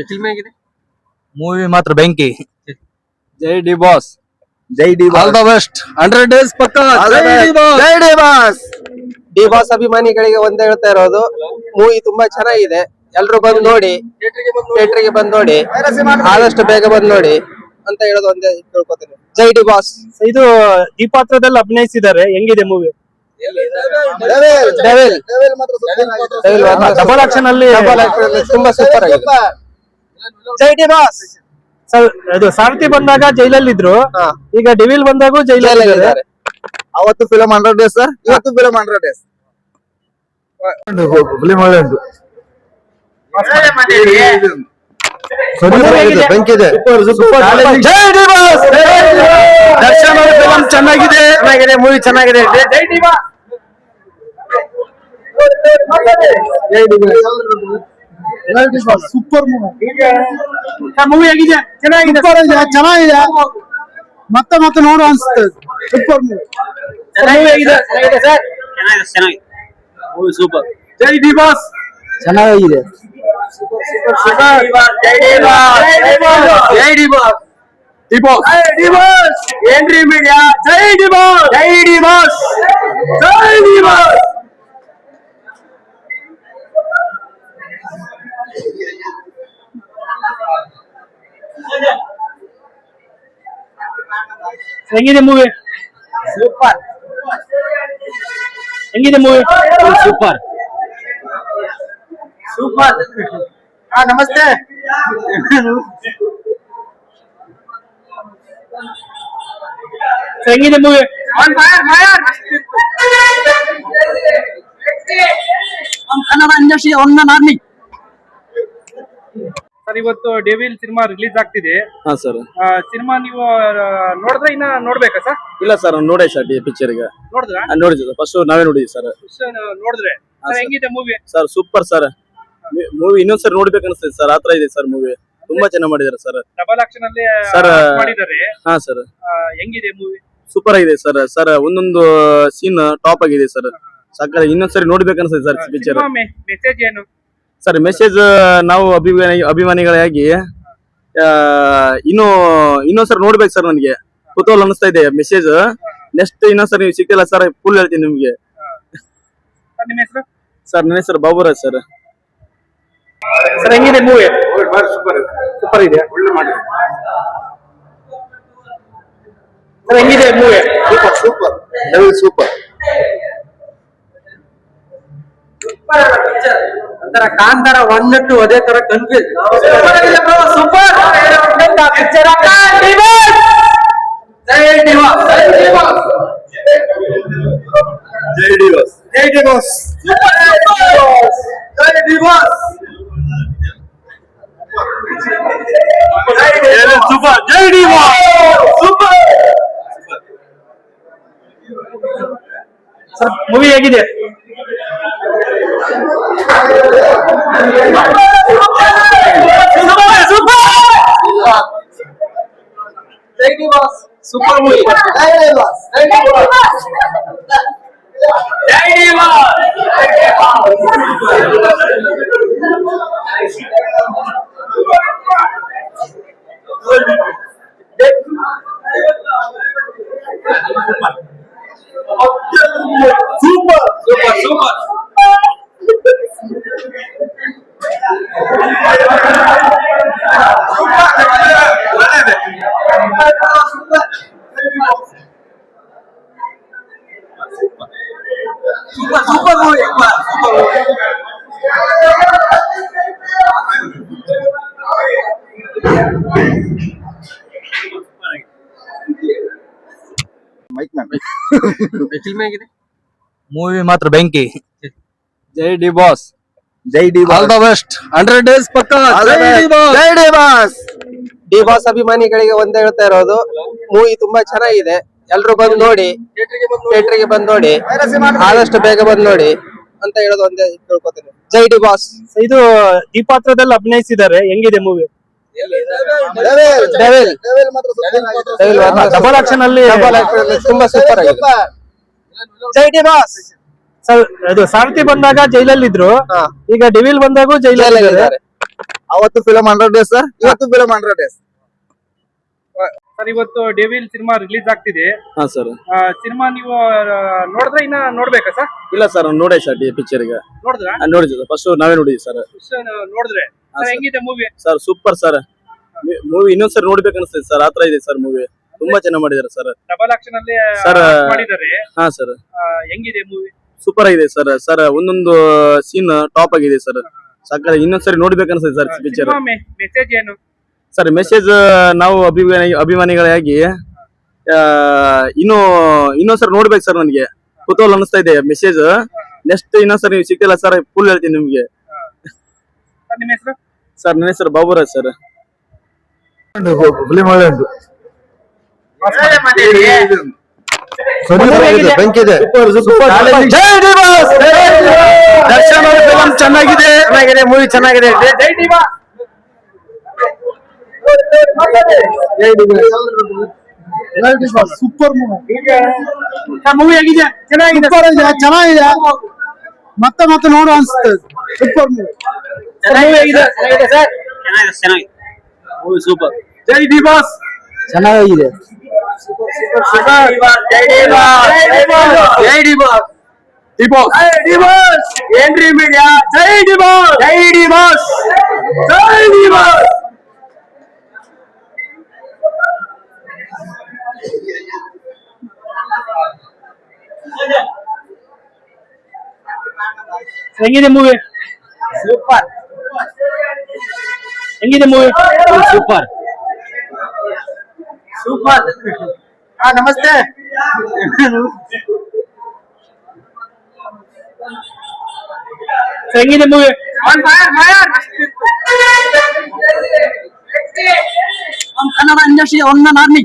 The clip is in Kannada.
ಫಿಲ್ಮ್ ಹೇಗಿದೆ? ಮೂವಿ ಮಾತ್ರ ಬೆಂಕಿ. ಜೈ D boss. All the best. 100 days ಪಕ್ಕ. ಜೈ ಡಿ ಬಾಸ್. ಡಿ ಬಾಸ್ ಅಭಿಮಾನಿಗಳಿಗೆ ಒಂದೇ ಹೇಳ್ತಾ ಇರೋದು, ಮೂವಿ ತುಂಬಾ ಚೆನ್ನಾಗಿದೆ, ಎಲ್ರು ಬಂದು ನೋಡಿ, ಥಿಯೇಟರ್ಗೆ ಬಂದು ನೋಡಿ, ಆದಷ್ಟು ಬೇಗ ಬಂದು ನೋಡಿ ಅಂತ ಹೇಳೋದು ಒಂದೇ ಕೇಳ್ಕೊತೀನಿ. ಜೈ ಡಿ ಬಾಸ್. ಇದು ಈ ಪಾತ್ರದಲ್ಲಿ ಅಭಿನಯಿಸಿದ್ದಾರೆ, ಹೆಂಗಿದೆ ಮೂವಿ? ಡಬಲ್ ಆಕ್ಷನ್ ಅಲ್ಲಿ ತುಂಬಾ ಸೂಪರ್ ಆಗಿದೆ. ಜೈ ಡಿ ಬಾಸ್. ಅದು ಸಾರಥಿ ಬಂದಾಗ ಜೈಲಲ್ಲಿ ಇದ್ರು, ಈಗ ಡಿವಿಲ್ ಬಂದಾಗೂ ಜೈಲಲ್ಲಿ ಇದ್ದಾರೆ. ಅವತ್ತು ಫಿಲಂ 100 days ಸರ್, ಇವತ್ತು ಫಿಲಂ 100 days. ಫಿಲಂ ಒಳ್ಳೆ ಉಂಟು, ಬೆಂಕಿದೆ. ಜೈ ಡಿ ಬಾಸ್. ದರ್ಶನ್ ಅವರ ಫಿಲಂ ಚೆನ್ನಾಗಿದೆ, ಮೂವಿ ಚೆನ್ನಾಗಿದೆ. ಜೈ ಡಿ ಬಾಸ್. ಸೂಪರ್ ಮೂವಿ ಆಗಿದೆ, ಚೆನ್ನಾಗಿದೆ, ಚೆನ್ನಾಗಿದೆ. ಮತ್ತೆ ಮತ್ತೆ ನೋಡು ಅನ್ಸುತ್ತೆ. ಸೂಪರ್ ಮೂವಿ ಚೆನ್ನಾಗಿದೆ ಸರ್, ಚೆನ್ನಾಗಿದೆ ಮೂವಿ, ಸೂಪರ್. ಜೈ ಡಿ ಬಾಸ್. ಚೆನ್ನಾಗಿದೆ. ಏನ್ರಿ ಮೀಡಿಯಾ? ಜೈ ಡಿ ಬಾಸ್. ಜೈ ಡಿ ಬಾಸ್. ಜೈ ಡಿ ಬಾಸ್. ಹೆಂಗಿದೆ ಮೂವಿ? ಸೂಪರ್. ಹೆಂಗಿದೆ ಮೂವಿ? Super super. ನಮಸ್ತೆ. ಹೆಂಗಿದೆ movie? Kannada industry one man army. Sir, ಇವತ್ತು ಡೆವಿಲ್ ಸಿನಿಮಾ ರಿಲೀಸ್ ಆಗ್ತಿದೆ. ಹಾ ಸರ್. ಸಿನಿಮಾ ನೀವು ನೋಡಿದ್ರೆ ಇನ್ನ ನೋಡ್ಬೇಕಾ ಸರ್? ಇಲ್ಲ ಸರ್, ನೋಡಿ ಸರ್ ಪಿಕ್ಚರ್ ಗೆ ನೋಡಿದ್ರ? ನೋಡಿದ್ವಿ, ಫಸ್ಟ್ ನಾವೇ ನೋಡಿದ್ವಿ ಸರ್. ನೋಡಿದ್ರೆ ಹೆಂಗಿದೆ movie? Sir super sir, movie ಇನ್ನೊಂದ್ಸರಿ ನೋಡ್ಬೇಕು ಅನಿಸ್ತದೆ ಸರ್, ಆತರ ಇದೆ ಸರ್ ಮೂವಿ. ತುಂಬಾ ಚೆನ್ನಾಗಿ ಮಾಡಿದ್ದಾರೆ ಸರ್. ಡಬಲ್ ಆಕ್ಷನ್ ಅಲ್ಲಿ ಸರ್ ಮಾಡಿದ್ದಾರೆ. ಹಾ ಸರ್, ಹೆಂಗಿದೆ ಮೂವಿ? ಸೂಪರ್ ಆಗಿದೆ ಸರ್. ಸರ್ ಒಂದೊಂದು ಸೀನ್ ಟಾಪ್ ಆಗಿದೆ ಸರ್, ಸಕ್ಕರೆ. ಇನ್ನೊಂದ್ಸರಿ ನೋಡ್ಬೇಕು ಅನಿಸ್ತದೆ ಸರ್ ಪಿಕ್ಚರ್. ಮೆಸೇಜ್ ಏನು ಸರ್? ಮೆಸೇಜ್ ನಾವು ಅಭಿಮಾನಿಗಳಾಗಿ ಇನ್ನೊಂದ್ಸರಿ ನೋಡ್ಬೇಕು ಸರ್. ನನಗೆ ಕುತೂಹಲ ಅನಿಸ್ತಾ ಇದೆ ಮೆಸೇಜ್. ನೆಕ್ಸ್ಟ್ ಇನ್ನೊಂದ್ಸರಿ ನೀವು ಸಿಕ್ಕಿಲ್ಲ ಸರ್, ಫುಲ್ ಹೇಳ್ತೀನಿ ನಿಮ್ಗೆ. ನಿಮ್ಮ ಹೆಸರು? ಸರ್ ನನ್ನ ಹೆಸರು ಬಾಬುರಾಜ್ ಸರ್. ಸರ್, ಹೆಂಗಿದೆ ಮೂವಿ? ಸೂಪರ್ ಇದೆ, ಒಳ್ಳೆ ಮಾಡಿ. ಸರ್, ಹೆಂಗಿದೆ ಮೂವಿ? Super super super. ಒಂಥರ ಕಾಂತಾರ 1 to ಅದೇ ತರ ಕನ್ಫ್ಯೂಸ್. Super picture. ಜೈ ಡಿ ಬಾಸ್. ಜೈ ಡಿ ಬಾಸ್. ಜೈ ಡಿ ಬಾಸ್. ಜೈ ಡಿ ಬಾಸ್. ಜೈ ಡಿ ಬಾಸ್. ಸೂಪರ್. ಜೈ D boss. Super. Sir, movie ಹೇಗಿದೆ? ಜೈ ಡಿ ಬಾಸ್. Super movie. ಜೈ ಡಿ ಬಾಸ್. ಜೈ ಡಿ ಬಾಸ್. ಜೈ D boss. Super super super. Super super movie. Super movie. Film ಹೇಗಿದೆ? ಮೂವಿ ಮಾತ್ರ ಬೆಂಕಿ. ಜೈ ಡಿ ಬಾಸ್. ಜೈ D boss. All the best. 100 days ಪಕ್ಕ. ಜೈ ಡಿ ಬಾಸ್. ಡಿ ಬಾಸ್ ಅಭಿಮಾನಿಗಳಿಗೆ ಒಂದೇ ಹೇಳ್ತಾ ಇರೋದು, ಮೂವಿ ತುಂಬಾ ಚೆನ್ನಾಗಿದೆ, ಎಲ್ರು ಬಂದು ನೋಡಿ, ಥಿಯೇಟರ್ಗೆ ಬಂದು ನೋಡಿ, ಆದಷ್ಟು ಬೇಗ ಬಂದು ನೋಡಿ ಅಂತ ಹೇಳೋದು ಒಂದೇ ಕೇಳ್ಕೊತೀನಿ. ಜೈ ಡಿ ಬಾಸ್. ಇದು ಈ ಪಾತ್ರದಲ್ಲಿ ಅಭಿನಯಿಸಿದ್ದಾರೆ, ಹೆಂಗಿದೆ ಮೂವಿ? ಡಬಲ್ ಆಕ್ಷನ್ ಅಲ್ಲಿ ತುಂಬಾ ಸೂಪರ್ ಆಗಿದೆ. ಜೈ ಡಿ ಬಾಸ್. ಅದು ಸಾರಥಿ ಬಂದಾಗ ಜೈಲಲ್ಲಿ ಇದ್ರು, ಈಗ ಡಿವಿಲ್ ಬಂದಾಗೂ ಜೈಲಲ್ಲಿ ಇದ್ದಾರೆ. ಅವತ್ತು ಫಿಲಮ್ 100 ಡೇಸ್ ಸರ್, ಇವತ್ತು ಫಿಲಮ್ 100 ಡೇಸ್. ಸರ್ ಇವತ್ತು ಡೆವಿಲ್ ಸಿನಿಮಾ ರಿಲೀಸ್ ಆಗ್ತಿದೆ. ಹಾ ಸರ್. ಸಿನಿಮಾ ನೀವು ನೋಡಿದ್ರೆ ಇನ್ನ ನೋಡ್ಬೇಕಾ ಸರ್? ಇಲ್ಲ ಸರ್, ನೋಡಿ ಸರ್ ಪಿಕ್ಚರ್ ಗೆ ನೋಡಿದ್ರ? ನೋಡಿದ್ವಿ ಫಸ್ಟ್ ನಾವೇ ನೋಡಿದ್ವಿ ಸರ್. ನೋಡಿದ್ರೆ sir. ಹೆಂಗಿದೆ movie? Sir super sir, movie ಇನ್ನೊಂದ್ಸರಿ ನೋಡ್ಬೇಕು ಅನಿಸ್ತದೆ ಸರ್, ಆತರ ಇದೆ ಸರ್ ಮೂವಿ. ತುಂಬಾ ಚೆನ್ನಾಗಿ ಮಾಡಿದ್ದಾರೆ ಸರ್. ಡಬಲ್ ಆಕ್ಷನ್ ಅಲ್ಲಿ Sir, ಮಾಡಿದ್ದಾರೆ. ಹಾ ಸರ್, ಹೆಂಗಿದೆ ಮೂವಿ? ಸೂಪರ್ ಆಗಿದೆ ಸರ್. ಸರ್ ಒಂದೊಂದು ಸೀನ್ ಟಾಪ್ ಆಗಿದೆ ಸರ್, ಸಕ್ಕರೆ. ಇನ್ನೊಂದ್ಸರಿ ನೋಡ್ಬೇಕು ಅನಿಸ್ತದೆ ಸರ್ ಪಿಕ್ಚರ್. ಮೆಸೇಜ್ ಏನು ಸರ್ ಮೆಸೇಜ್, ನಾವು ಅಭಿಮಾನಿಗಳಾಗಿ ಇನ್ನೊಂದ್ಸರಿ ನೋಡ್ಬೇಕು ಸರ್. ನನಗೆ ಕುತೂಹಲ ಅನಿಸ್ತಾ ಇದೆ ಮೆಸೇಜ್. ನೆಕ್ಸ್ಟ್ ಇನ್ನೊಂದ್ಸರಿ ನೀವು ಸಿಕ್ತಿಲ್ಲ ಸರ್, ಫುಲ್ ಹೇಳ್ತೀನಿ ನಿಮ್ಗೆ. ನಿಮ್ಮ ಹೆಸರು? ಸರ್ ನನ್ನ ಹೆಸರು ಬಾಬುರಾಜ್ ಸರ್. ಫಿಲಿಂ ಒಳ್ಳೆ ಉಂಟು, ಬೆಂಕಿದೆ. ಜೈ ಡಿ ಬಾಸ್. ದರ್ಶನ್ ಅವರ ಫಿಲಂ ಚೆನ್ನಾಗಿದೆ, ಮೂವಿ ಚೆನ್ನಾಗಿದೆ. ಜೈ ಡಿ ಬಾಸ್. ಸೂಪರ್ ಮೂವಿ ಹೇಗಿದೆ? ಚೆನ್ನಾಗಿದೆ, ಚೆನ್ನಾಗಿದೆ. ಮತ್ತೆ ಮತ್ತೆ ನೋಡು ಅನ್ಸುತ್ತೆ. Super movie. ಮೂವಿ ಹೇಗಿದೆ? ಚೆನ್ನಾಗಿದೆ ಮೂವಿ, ಸೂಪರ್. ಜೈ ಡಿ ಬಾಸ್. ಚೆನ್ನಾಗಿದೆ. ಏನ್ರಿ ಮೀಡಿಯಾ? ಜೈ ಡಿ ಬಾಸ್. ಜೈ ಡಿ ಬಾಸ್. ಜೈ ಡಿ ಬಾಸ್. ಹೆಂಗಿದೆ ಮೂವಿ? ಸೂಪರ್. ಹೆಂಗಿದೆ ಮೂವಿ? Super super. ನಮಸ್ತೆ. ಹೆಂಗಿದೆ movie? Kannada industry one man army.